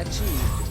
achieved.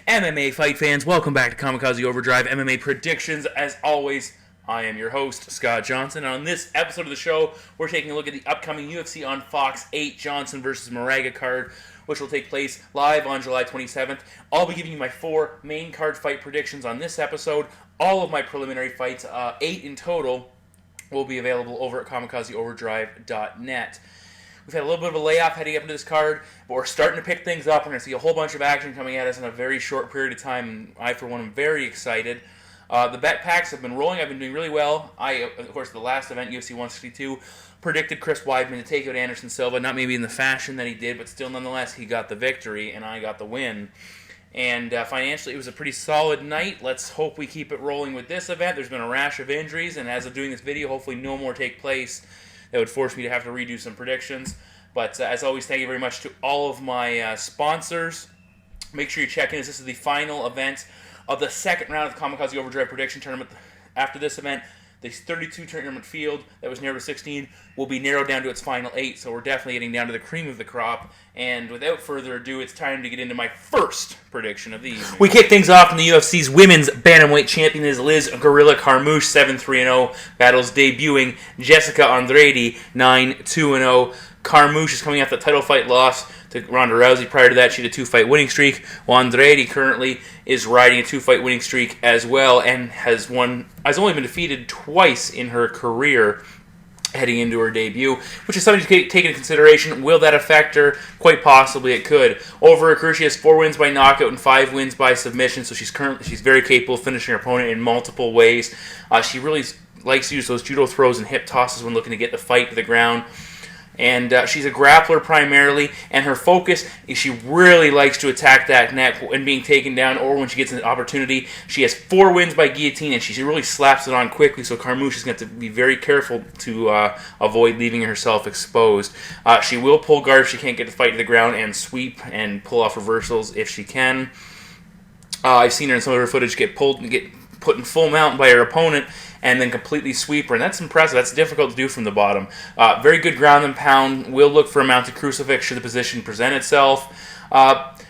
MMA fight fans, welcome back to Kamikaze Overdrive MMA Predictions. As always, I am your host, Scott Johnson. And on this episode of the show, we're taking a look at the upcoming UFC on Fox 8 Johnson versus Moraga card, which will take place live on July 27th. I'll be giving you my 4 main card fight predictions on this episode. All of my preliminary fights, 8 in total, will be available over at kamikazeoverdrive.net. We've had a little bit of a layoff heading up into this card, but we're starting to pick things up. We're going to see a whole bunch of action coming at us in a very short period of time, and I, for one, am very excited. The bet packs have been rolling. I've been doing really well. I, of course, the last event, UFC 162, predicted Chris Weidman to take out Anderson Silva, not maybe in the fashion that he did, but still, nonetheless, he got the victory, and I got the win. And financially, it was a pretty solid night. Let's hope we keep it rolling with this event. There's been a rash of injuries, and as of doing this video, hopefully no more take place. That would force me to have to redo some predictions. But as always, thank you very much to all of my sponsors. Make sure you check in, as this is the final event of the second round of the Kamikaze Overdrive Prediction Tournament. After this event, the 32 tournament field that was narrowed to 16 will be narrowed down to its final 8. So we're definitely getting down to the cream of the crop. And without further ado, it's time to get into my first prediction of the evening. We kick things off in the UFC's women's bantamweight champion is Liz Gorilla Carmouche, 7-3-0. Battles debuting Jessica Andrade, 9-2-0. Carmouche is coming off the title fight loss to Ronda Rousey. Prior to that, she had a 2-fight winning streak. While Andrade currently is riding a 2-fight winning streak as well, and has only been defeated twice in her career heading into her debut, which is something to take into consideration. Will that affect her? Quite possibly it could. Over her career, she has 4 wins by knockout and 5 wins by submission, so she's very capable of finishing her opponent in multiple ways. She really likes to use those judo throws and hip tosses when looking to get the fight to the ground. And she's a grappler primarily, and her focus is she really likes to attack that neck when being taken down or when she gets an opportunity. She has 4 wins by guillotine, and she really slaps it on quickly, so Carmouche is going to have to be very careful to avoid leaving herself exposed. She will pull guard if she can't get the fight to the ground, and sweep and pull off reversals if she can. I've seen her in some of her footage get put in full mount by her opponent and then completely sweep her, and that's impressive. That's difficult to do from the bottom. Very good ground and pound. Will look for a mounted crucifix should the position present itself.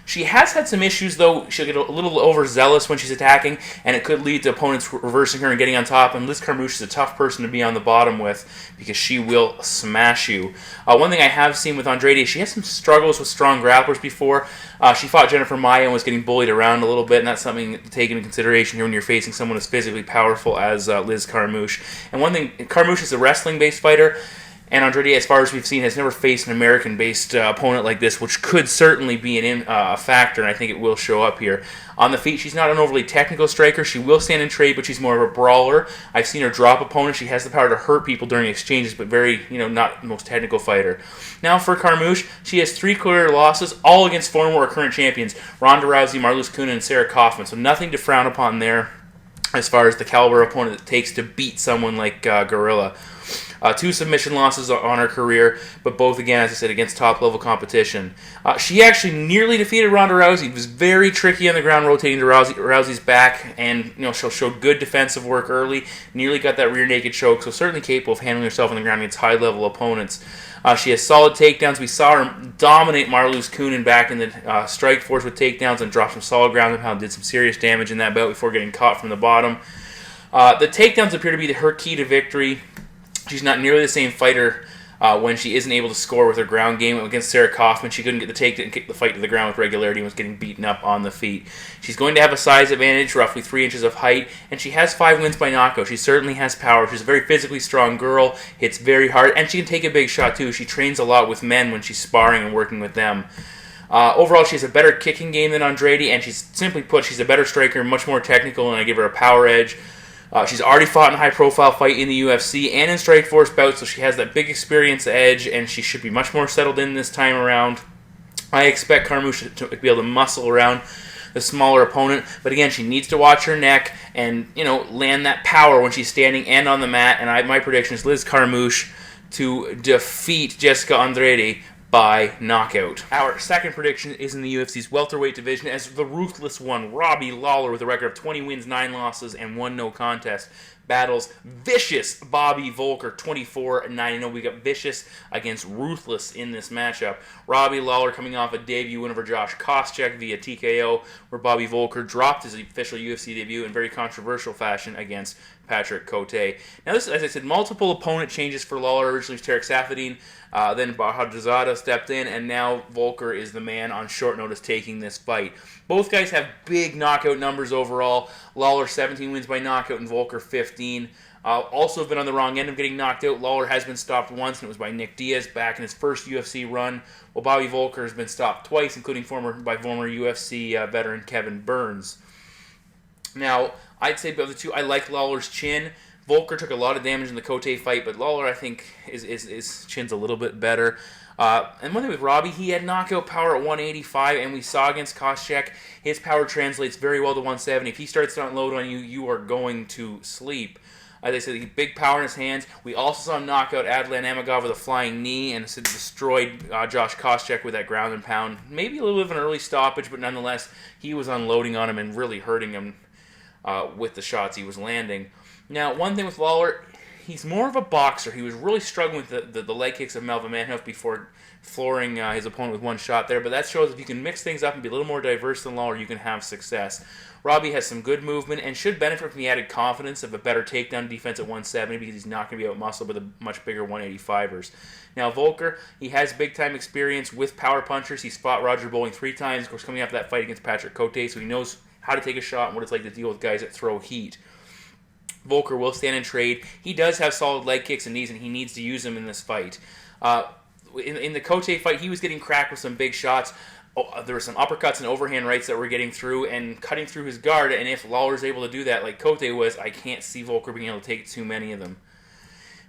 She has had some issues, though. She'll get a little overzealous when she's attacking, and it could lead to opponents reversing her and getting on top. And Liz Carmouche is a tough person to be on the bottom with because she will smash you. One thing I have seen with Andrade is she has some struggles with strong grapplers before. She fought Jennifer Maia and was getting bullied around a little bit, and that's something to take into consideration here when you're facing someone as physically powerful as Liz Carmouche. And one thing, Carmouche is a wrestling-based fighter, and Andrade, as far as we've seen, has never faced an American-based opponent like this, which could certainly be a factor, and I think it will show up here. On the feet, she's not an overly technical striker. She will stand and trade, but she's more of a brawler. I've seen her drop opponents. She has the power to hurt people during exchanges, but not the most technical fighter. Now for Carmouche, she has 3 career losses, all against former or current champions, Ronda Rousey, Marloes Coenen, and Sarah Kaufman, so nothing to frown upon there as far as the caliber opponent it takes to beat someone like Gorilla. 2 submission losses on her career, but both, again, as I said, against top-level competition. She actually nearly defeated Ronda Rousey. It was very tricky on the ground, rotating to Rousey's back, and she showed good defensive work early. Nearly got that rear naked choke, so certainly capable of handling herself on the ground against high-level opponents. She has solid takedowns. We saw her dominate Marloes Coenen back in the strike force with takedowns and drop some solid ground and pound. Did some serious damage in that bout before getting caught from the bottom. The takedowns appear to be her key to victory. She's not nearly the same fighter when she isn't able to score with her ground game. Against Sarah Kaufman, she couldn't get the take and kick the fight to the ground with regularity and was getting beaten up on the feet. She's going to have a size advantage, roughly 3 inches of height, and she has 5 wins by knockout. She certainly has power. She's a very physically strong girl, hits very hard, and she can take a big shot too. She trains a lot with men when she's sparring and working with them. Overall, she has a better kicking game than Andrade, and simply put, she's a better striker, much more technical, and I give her a power edge. She's already fought in a high-profile fight in the UFC and in Strikeforce bouts, so she has that big experience edge, and she should be much more settled in this time around. I expect Carmouche to be able to muscle around the smaller opponent, but again, she needs to watch her neck and land that power when she's standing and on the mat. And my prediction is Liz Carmouche to defeat Jessica Andrade by knockout. Our second prediction is in the UFC's welterweight division as the ruthless one, Robbie Lawler, with a record of 20 wins, 9 losses, and 1 no contest, battles vicious Bobby Voelker, 24-9. We got vicious against ruthless in this matchup. Robbie Lawler coming off a debut win over Josh Koscheck via TKO, where Bobby Voelker dropped his official UFC debut in very controversial fashion against Patrick Cote. Now, this, as I said, multiple opponent changes for Lawler. Originally, it was Tarek Safadine, then Bahadrzada stepped in, and now Voelker is the man on short notice taking this fight. Both guys have big knockout numbers overall. Lawler 17 wins by knockout and Voelker 15. Also have been on the wrong end of getting knocked out. Lawler has been stopped once, and it was by Nick Diaz back in his first UFC run, while Bobby Voelker has been stopped twice, including by former UFC veteran Kevin Burns. Now, I'd say of the two, I like Lawler's chin. Voelker took a lot of damage in the Cote fight, but Lawler, I think, his chin's a little bit better. And one thing with Robbie, he had knockout power at 185, and we saw against Koscheck, his power translates very well to 170. If he starts to unload on you, you are going to sleep. As I said, big power in his hands. We also saw him knock out Adlan Amagov with a flying knee and destroyed Josh Koscheck with that ground and pound. Maybe a little bit of an early stoppage, but nonetheless, he was unloading on him and really hurting him with the shots he was landing. Now, one thing with Lawler, he's more of a boxer. He was really struggling with the leg kicks of Melvin Manhoef before flooring his opponent with one shot there, but that shows if you can mix things up and be a little more diverse than Lawler, you can have success. Robbie has some good movement and should benefit from the added confidence of a better takedown defense at 170 because he's not going to be outmuscled by the much bigger 185ers. Now, Voelker, he has big-time experience with power punchers. He fought Roger Bowling 3 times, of course, coming off that fight against Patrick Cote, so he knows how to take a shot and what it's like to deal with guys that throw heat. Voelker will stand and trade. He does have solid leg kicks and knees, and he needs to use them in this fight. In the Cote fight, he was getting cracked with some big shots. There were some uppercuts and overhand rights that were getting through and cutting through his guard, and if Lawler's able to do that like Cote was, I can't see Voelker being able to take too many of them.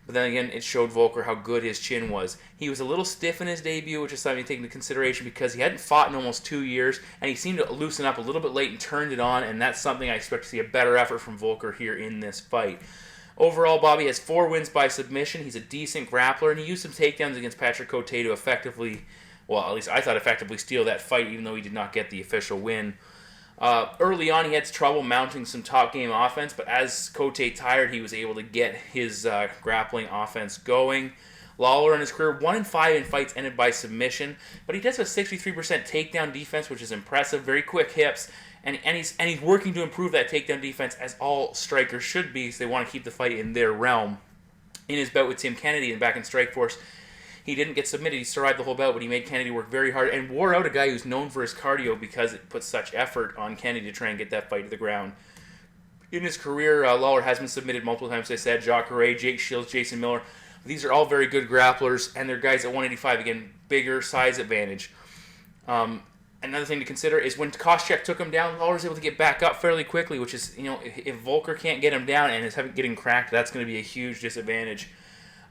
But then again, it showed Voelker how good his chin was. He was a little stiff in his debut, which is something to take into consideration because he hadn't fought in almost 2 years, and he seemed to loosen up a little bit late and turned it on, and that's something I expect to see a better effort from Voelker here in this fight. Overall, Bobby has 4 wins by submission. He's a decent grappler, and he used some takedowns against Patrick Cote to effectively, well, at least I thought effectively steal that fight, even though he did not get the official win. Early on, he had trouble mounting some top-game offense, but as Cote tired, he was able to get his grappling offense going. Lawler in his career, 1-5 in fights ended by submission, but he does have a 63% takedown defense, which is impressive. Very quick hips, and he's working to improve that takedown defense, as all strikers should be, because they want to keep the fight in their realm. In his bout with Tim Kennedy and back in Strikeforce, he didn't get submitted. He survived the whole bout, but he made Kennedy work very hard and wore out a guy who's known for his cardio because it puts such effort on Kennedy to try and get that fight to the ground. In his career, Lawler has been submitted multiple times. As I said, Jacare, Jake Shields, Jason Miller. These are all very good grapplers, and they're guys at 185. Again, bigger size advantage. Another thing to consider is when Koscheck took him down, Lawler was able to get back up fairly quickly, which is, if Voelker can't get him down and is getting cracked, that's going to be a huge disadvantage.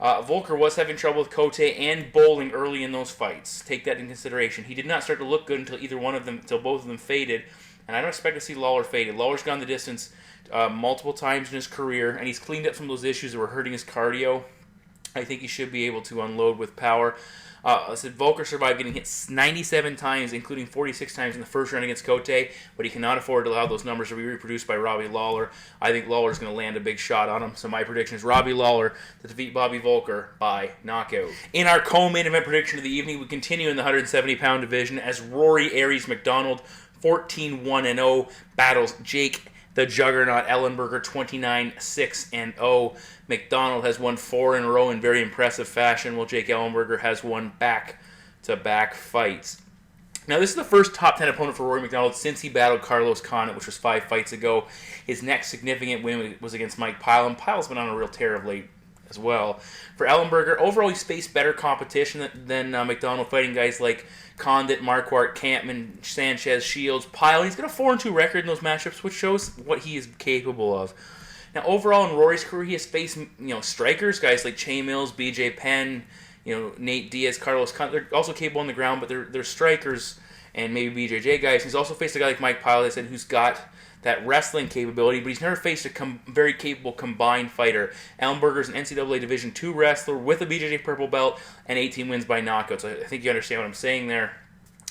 Voelker was having trouble with Cote and Bowling early in those fights. Take that into consideration. He did not start to look good until both of them faded, and I don't expect to see Lawler faded. Lawler's gone the distance multiple times in his career, and he's cleaned up some of those issues that were hurting his cardio. I think he should be able to unload with power. I said Voelker survived getting hit 97 times, including 46 times in the first round against Cote, but he cannot afford to allow those numbers to be reproduced by Robbie Lawler. I think Lawler's going to land a big shot on him, so my prediction is Robbie Lawler to defeat Bobby Voelker by knockout. In our co-main event prediction of the evening, we continue in the 170-pound division as Rory Aries MacDonald, 14-1-0, battles Jake the Juggernaut Ellenberger, 29-6-0. MacDonald has won 4 in a row in very impressive fashion, while Jake Ellenberger has won back-to-back fights. Now, this is the first top 10 opponent for Rory MacDonald since he battled Carlos Condit, which was 5 fights ago. His next significant win was against Mike Pyle, and Pyle's been on a real tear of late as well. For Ellenberger, overall he's faced better competition than MacDonald, fighting guys like Condit, Marquardt, Campman, Sanchez, Shields, Pyle. He's got a 4-2 record in those matchups, which shows what he is capable of. Now, overall in Rory's career, he has faced strikers, guys like Che Mills, BJ Penn, Nate Diaz, Carlos Condit. They're also capable on the ground, but they're strikers and maybe BJJ guys. He's also faced a guy like Mike Pyle, I said, who's got that wrestling capability, but he's never faced a very capable combined fighter. Ellenberger's an NCAA Division II wrestler with a BJJ purple belt and 18 wins by knockout. So I think you understand what I'm saying there.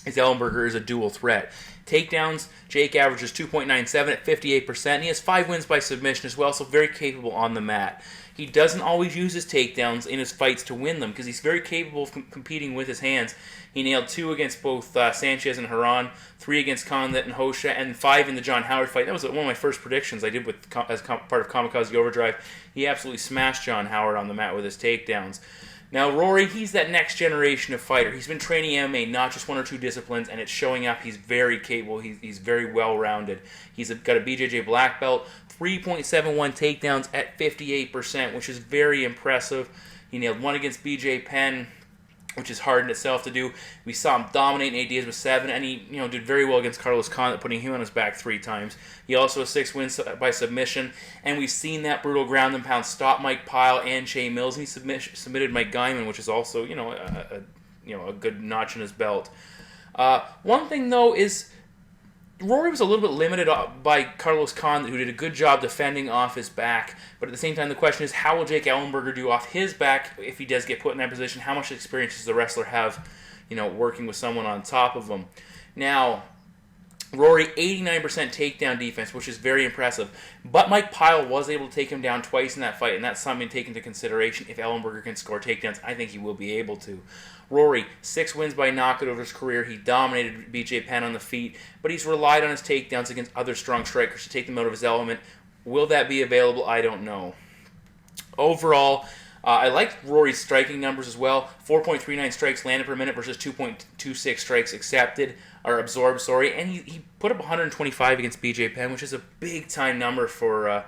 is Ellenberger is a dual threat. Takedowns, Jake averages 2.97 at 58%, and he has 5 wins by submission as well, so very capable on the mat. He doesn't always use his takedowns in his fights to win them, because he's very capable of competing with his hands. He nailed 2 against both Sanchez and Herman, 3 against Condit and Hosha, and 5 in the John Howard fight. That was one of my first predictions I did as part of Kamikaze Overdrive. He absolutely smashed John Howard on the mat with his takedowns. Now, Rory, he's that next generation of fighter. He's been training MMA, not just 1 or 2 disciplines, and it's showing up. He's very capable. He's very well-rounded. He's got a BJJ black belt, 3.71 takedowns at 58%, which is very impressive. He nailed 1 against BJ Penn, which is hard in itself to do. We saw him dominate in ADs with 7, and he did very well against Carlos Condit, putting him on his back 3 times. He also has 6 wins by submission, and we've seen that brutal ground and pound stop Mike Pyle and Shea Mills, and he submitted Mike Guyman, which is also a good notch in his belt. One thing though is Rory was a little bit limited by Carlos Condit, who did a good job defending off his back. But at the same time, the question is, how will Jake Ellenberger do off his back if he does get put in that position? How much experience does the wrestler have, working with someone on top of him? Now, Rory, 89% takedown defense, which is very impressive. But Mike Pyle was able to take him down twice in that fight, and that's something to take into consideration. If Ellenberger can score takedowns, I think he will be able to. Rory, 6 wins by knockout over his career. He dominated BJ Penn on the feet, but he's relied on his takedowns against other strong strikers to take them out of his element. Will that be available? I don't know. Overall, I like Rory's striking numbers as well. 4.39 strikes landed per minute versus 2.26 strikes absorbed, and he put up 125 against BJ Penn, which is a big-time number for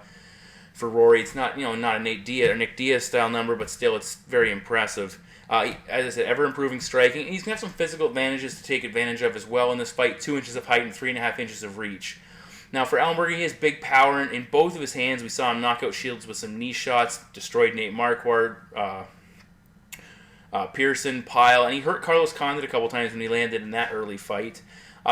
Rory. It's not not a Nick Diaz style number, but still it's very impressive. As I said, ever-improving striking, and he's going to have some physical advantages to take advantage of as well in this fight, 2 inches of height and 3.5 inches of reach. Now, for Ellenberger, he has big power in both of his hands. We saw him knock out Shields with some knee shots, destroyed Nate Marquardt, Pearson, Pyle, and he hurt Carlos Condit a couple times when he landed in that early fight.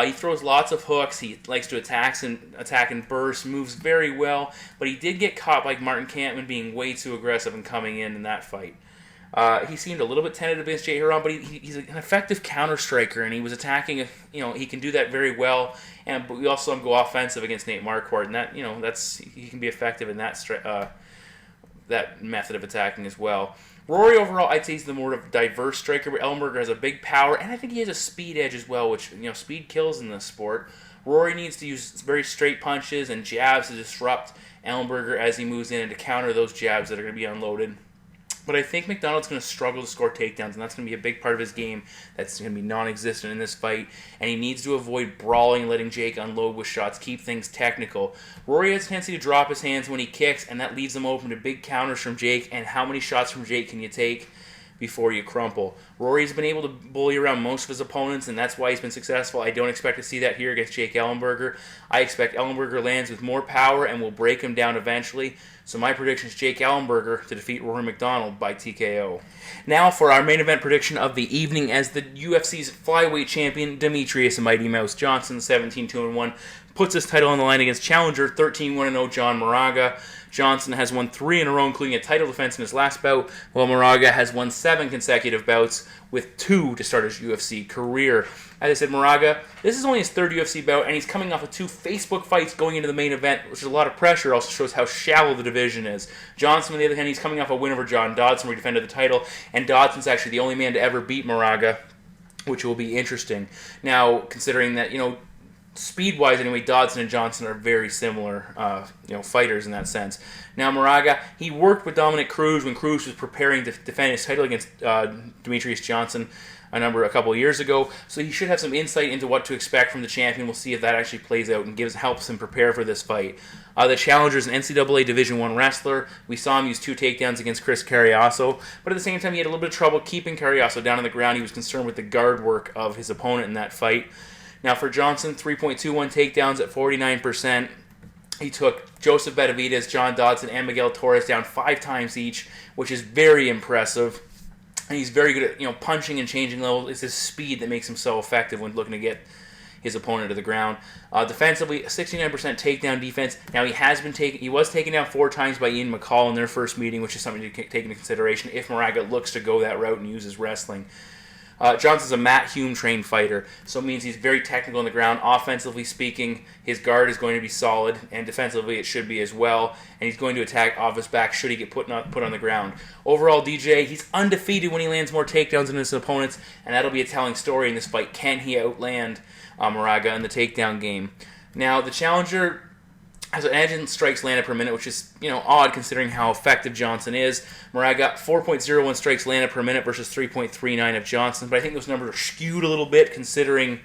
He throws lots of hooks. He likes to attack and burst, moves very well, but he did get caught by Martin Kampmann being way too aggressive and coming in that fight. He seemed a little bit tentative against Jay Herman, but he's an effective counter striker, and he was attacking. He can do that very well. But we also saw him go offensive against Nate Marquardt, and that he can be effective in that method of attacking as well. Rory overall, I'd say he's the more diverse striker, but Ellenberger has a big power, and I think he has a speed edge as well, which speed kills in this sport. Rory needs to use very straight punches and jabs to disrupt Ellenberger as he moves in and to counter those jabs that are going to be unloaded. But I think MacDonald's going to struggle to score takedowns, and that's going to be a big part of his game that's going to be non-existent in this fight. And he needs to avoid brawling and letting Jake unload with shots, keep things technical. Rory has a tendency to drop his hands when he kicks, and that leaves him open to big counters from Jake. And how many shots from Jake can you take before you crumple? Rory's been able to bully around most of his opponents, and that's why he's been successful. I don't expect to see that here against Jake Ellenberger. I expect Ellenberger lands with more power and will break him down eventually. So my prediction is Jake Ellenberger to defeat Rory MacDonald by TKO. Now for our main event prediction of the evening, as the UFC's flyweight champion Demetrious and Mighty Mouse Johnson, 17-2-1, puts his title on the line against challenger 13-1-0 John Moraga. Johnson has won 3 in a row, including a title defense in his last bout, while Moraga has won 7 consecutive bouts, with 2 to start his UFC career. As I said, Moraga, this is only his 3rd UFC bout, and he's coming off of 2 Facebook fights going into the main event, which is a lot of pressure. It also shows how shallow the division is. Johnson, on the other hand, he's coming off a win over John Dodson, where he defended the title, and Dodson's actually the only man to ever beat Moraga, which will be interesting. Now, considering that, speed-wise, anyway, Dodson and Johnson are very similar, fighters in that sense. Now, Moraga, he worked with Dominic Cruz when Cruz was preparing to defend his title against Demetrious Johnson a couple of years ago, so he should have some insight into what to expect from the champion. We'll see if that actually plays out and helps him prepare for this fight. The challenger is an NCAA Division I wrestler. We saw him use 2 takedowns against Chris Carriazo, but at the same time, he had a little bit of trouble keeping Carriazo down on the ground. He was concerned with the guard work of his opponent in that fight. Now for Johnson, 3.21 takedowns at 49%. He took Joseph Benavidez, John Dodson, and Miguel Torres down 5 times each, which is very impressive. And he's very good at punching and changing levels. It's his speed that makes him so effective when looking to get his opponent to the ground. Defensively, 69% takedown defense. Now he was taken down 4 times by Ian McCall in their first meeting, which is something to take into consideration if Moraga looks to go that route and use his wrestling. Johnson's a Matt Hume-trained fighter, so it means he's very technical on the ground. Offensively speaking, his guard is going to be solid, and defensively it should be as well, and he's going to attack off his back should he get put on the ground. Overall, DJ, he's undefeated when he lands more takedowns than his opponents, and that'll be a telling story in this fight. Can he outland Moraga in the takedown game? Now, the challenger has an edge in strikes landed per minute, which is, odd considering how effective Johnson is. Moraga, 4.01 strikes landed per minute versus 3.39 of Johnson, but I think those numbers are skewed a little bit considering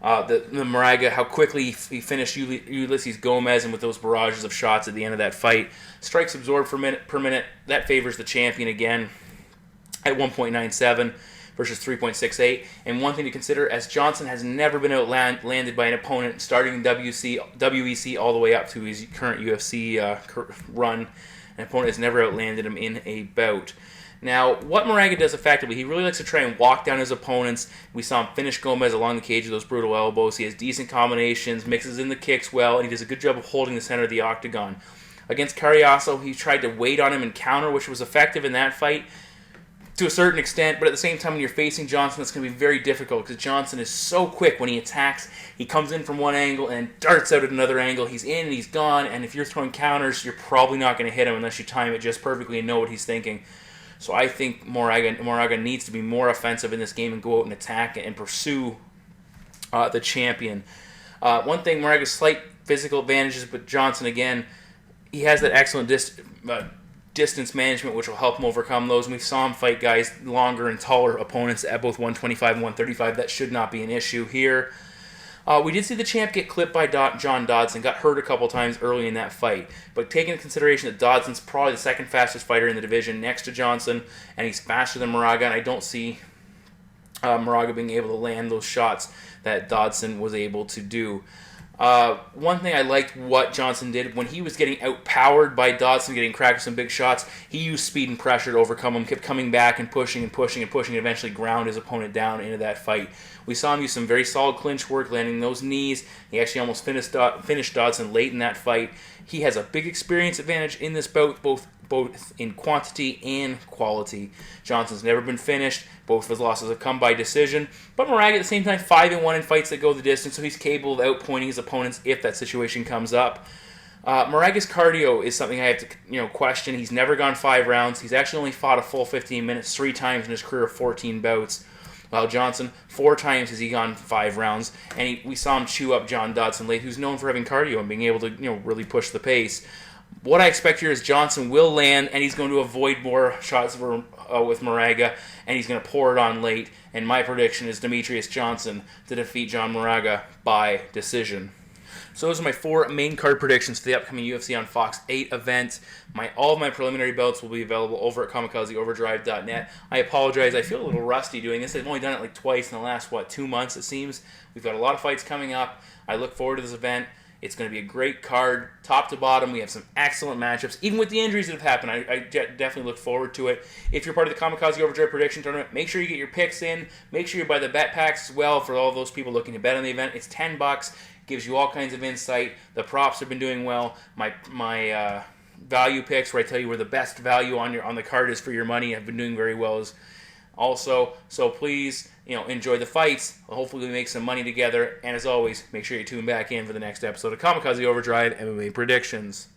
the Moraga, how quickly he finished Ulysses Gomez and with those barrages of shots at the end of that fight. Strikes absorbed per minute, that favors the champion again at 1.97 versus 3.68. And one thing to consider, as Johnson has never been outlanded by an opponent starting in WEC all the way up to his current UFC run, an opponent has never outlanded him in a bout. Now, what Moraga does effectively, he really likes to try and walk down his opponents. We saw him finish Gomez along the cage with those brutal elbows. He has decent combinations, mixes in the kicks well, and he does a good job of holding the center of the octagon. Against Carriazo, he tried to wait on him and counter, which was effective in that fight to a certain extent, but at the same time, when you're facing Johnson, it's going to be very difficult because Johnson is so quick when he attacks. He comes in from one angle and darts out at another angle. He's in and he's gone, and if you're throwing counters, you're probably not going to hit him unless you time it just perfectly and know what he's thinking. So I think Moraga needs to be more offensive in this game and go out and attack and pursue the champion. One thing, Moraga's slight physical advantages, but Johnson, again, he has that excellent distance management, which will help him overcome those. And we saw him fight guys longer and taller opponents at both 125 and 135. That should not be an issue here. We did see the champ get clipped by John Dodson, got hurt a couple times early in that fight. But taking into consideration that Dodson's probably the second fastest fighter in the division next to Johnson, and he's faster than Moraga, and I don't see Moraga being able to land those shots that Dodson was able to do. One thing I liked what Johnson did, when he was getting outpowered by Dodson, getting cracked with some big shots, he used speed and pressure to overcome him, kept coming back and pushing and pushing and pushing, and eventually ground his opponent down into that fight. We saw him use some very solid clinch work, landing those knees. He actually almost finished Dodson late in that fight. He has a big experience advantage in this bout, both in quantity and quality. Johnson's never been finished. Both of his losses have come by decision. But Moraga, at the same time, 5-1 in fights that go the distance, so he's capable of outpointing his opponents if that situation comes up. Moraga's cardio is something I have to question. He's never gone 5 rounds. He's actually only fought a full 15 minutes 3 times in his career of 14 bouts. While Johnson, 4 times has he gone 5 rounds, and we saw him chew up John Dodson late, who's known for having cardio and being able to really push the pace. What I expect here is Johnson will land, and he's going to avoid more shots with Moraga, and he's going to pour it on late. And my prediction is Demetrious Johnson to defeat John Moraga by decision. So those are my 4 main card predictions for the upcoming UFC on Fox 8 event. All of my preliminary belts will be available over at KamikazeOverdrive.net. I apologize, I feel a little rusty doing this. I've only done it like twice in the last, 2 months it seems. We've got a lot of fights coming up. I look forward to this event. It's going to be a great card, top to bottom. We have some excellent matchups, even with the injuries that have happened. I definitely look forward to it. If you're part of the Kamikaze Overdrive Prediction Tournament, make sure you get your picks in. Make sure you buy the bet packs as well for all those people looking to bet on the event. It's $10. Gives you all kinds of insight. The props have been doing well. My value picks, where I tell you where the best value on the card is for your money, have been doing very well also. So please, enjoy the fights. Hopefully we make some money together. And as always, make sure you tune back in for the next episode of Kamikaze Overdrive MMA Predictions.